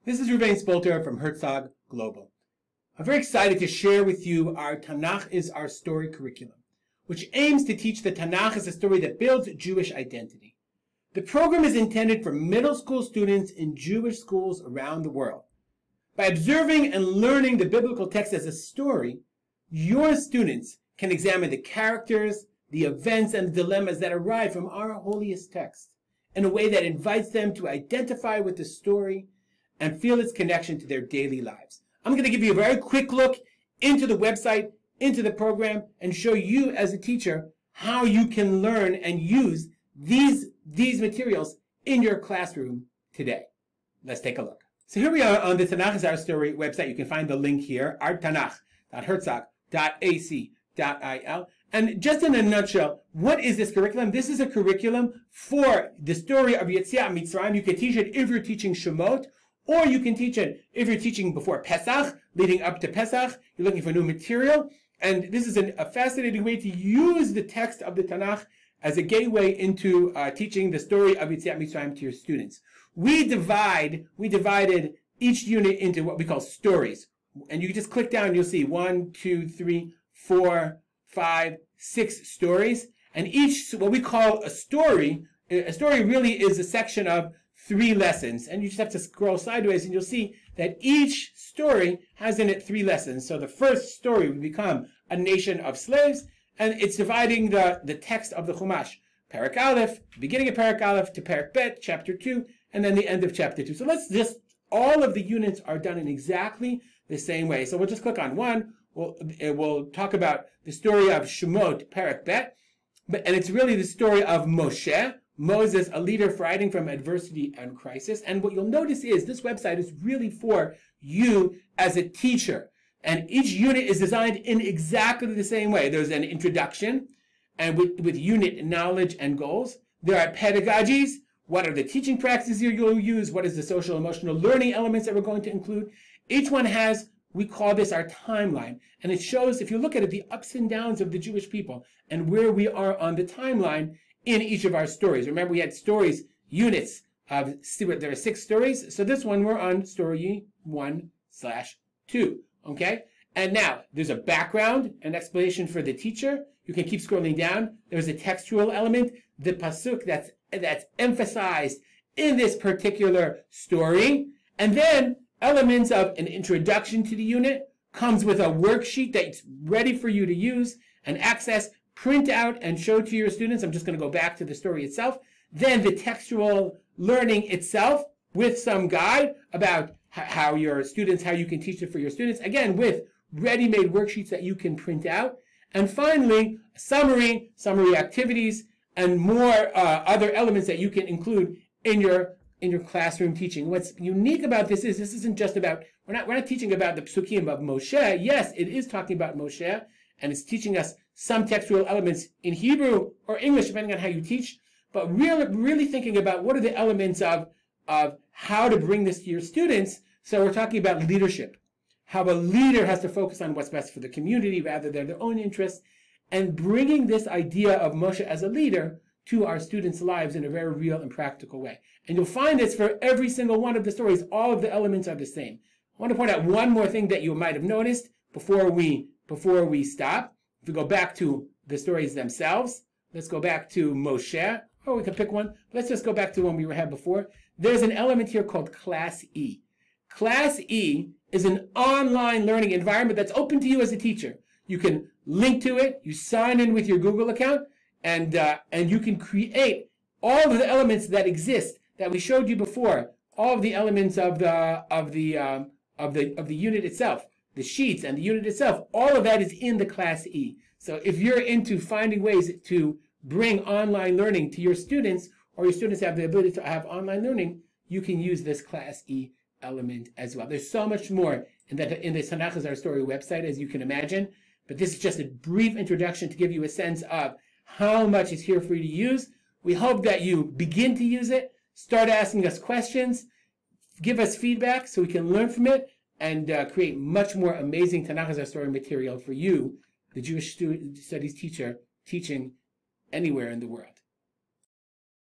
This is Ruvain Spolter from Herzog Global. I'm very excited to share with you our Tanakh Is Our Story curriculum, which aims to teach the Tanakh as a story that builds Jewish identity. The program is intended for middle school students in Jewish schools around the world. By observing and learning the biblical text as a story, your students can examine the characters, the events, and the dilemmas that arise from our holiest text in a way that invites them to identify with the story and feel its connection to their daily lives. I'm going to give you a very quick look into the website, into the program, and show you as a teacher how you can learn and use these materials in your classroom today. Let's take a look. So here we are on the Tanakh Is Our Story website. You can find the link here, artanakh.herzog.ac.il. And just in a nutshell, what is this curriculum? This is a curriculum for the story of Yetziat Mitzrayim. You can teach it if you're teaching Shemot, or you can teach it if you're teaching before Pesach, leading up to Pesach. You're looking for new material. And this is a fascinating way to use the text of the Tanakh as a gateway into teaching the story of Yetziat Mitzrayim to your students. We divided each unit into what we call stories. And you can just click down and you'll see 1, 2, 3, 4, 5, 6 stories. And each, what we call a story really is a section of 3 lessons. And you just have to scroll sideways and you'll see that each story has in it 3 lessons. So the first story will become a nation of slaves, and it's dividing the text of the Chumash. Parak Aleph, beginning of Parak Aleph to Parak Bet, chapter 2, and then the end of chapter 2. So all of the units are done in exactly the same way. So we'll just click on one. We'll talk about the story of Shemot, Parak Bet, and it's really the story of Moshe, Moses, a leader fighting from adversity and crisis. And what you'll notice is this website is really for you as a teacher. And each unit is designed in exactly the same way. There's an introduction, and with unit knowledge and goals. There are pedagogies. What are the teaching practices you'll use? What is the social emotional learning elements that we're going to include? Each one has, we call this our timeline. And it shows, if you look at it, the ups and downs of the Jewish people and where we are on the timeline in each of our stories. Remember, we had stories, units of, there are 6 stories. So this one, we're on story 1/2. Okay? And now, there's a background, an explanation for the teacher. You can keep scrolling down. There's a textual element, the pasuk that's emphasized in this particular story. And then, elements of an introduction to the unit comes with a worksheet that's ready for you to use and access, print out, and show to your students. I'm just going to go back to the story itself. Then the textual learning itself with some guide about how you can teach it for your students. Again, with ready-made worksheets that you can print out. And finally, summary activities, and more other elements that you can include in your classroom teaching. What's unique about this isn't just about, we're not teaching about the psukim of Moshe. Yes, it is talking about Moshe, and it's teaching us some textual elements in Hebrew or English, depending on how you teach, but really thinking about what are the elements of how to bring this to your students. So we're talking about leadership, how a leader has to focus on what's best for the community rather than their own interests, and bringing this idea of Moshe as a leader to our students' lives in a very real and practical way. And you'll find this for every single one of the stories. All of the elements are the same. I want to point out one more thing that you might have noticed before we stop. If we go back to the stories themselves, let's go back to Moshe. Or we can pick one. Let's just go back to one we had before. There's an element here called Class E. Class E is an online learning environment that's open to you as a teacher. You can link to it. You sign in with your Google account, and you can create all of the elements that exist that we showed you before. All of the elements of the unit itself, the sheets and the unit itself. All of that is in the Class E. So if you're into finding ways to bring online learning to your students, or your students have the ability to have online learning, you can use this Class E element as well. There's so much more in the Tanakh Is Our Story website, as you can imagine, but this is just a brief introduction to give you a sense of how much is here for you to use. We hope that you begin to use it, start asking us questions, give us feedback so we can learn from it, and create much more amazing Tanakh Is Our Story material for you, the Jewish studies teacher, teaching anywhere in the world.